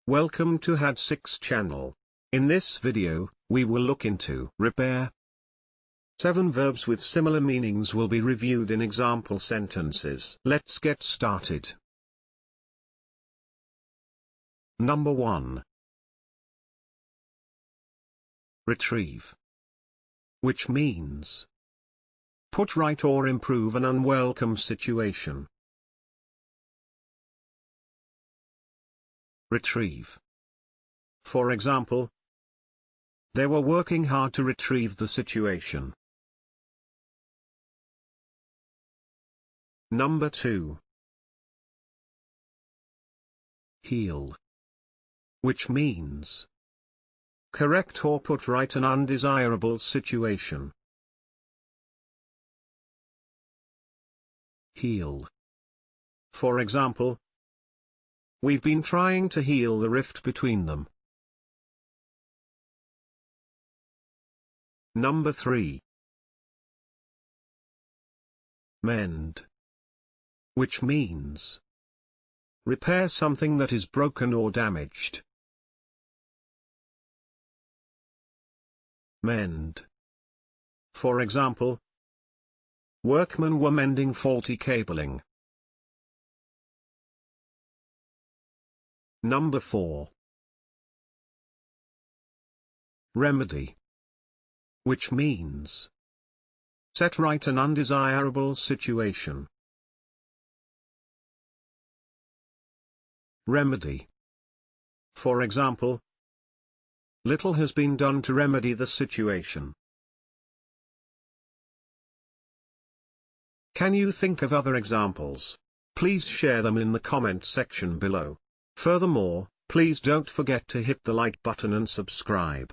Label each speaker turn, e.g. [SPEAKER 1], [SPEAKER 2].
[SPEAKER 1] Welcome to Had6 channel. In this video, we will look into repair. 7 verbs with similar meanings will be reviewed in example sentences. Let's get started. Number 1. Retrieve. Which means put right or improve an unwelcome situation. Retrieve. For example, they were working hard to retrieve the situation. Number 2. Heal. Which means correct or put right an undesirable situation. Heal. For example, we've been trying to heal the rift between them. Number 3. Mend. Which means repair something that is broken or damaged. Mend. For example, workmen were mending faulty cabling. Number 4. Remedy. Which means set right an undesirable situation. Remedy. For example, little has been done to remedy the situation. Can you think of other examples? Please share them in the comment section below. Furthermore, please don't forget to hit the like button and subscribe.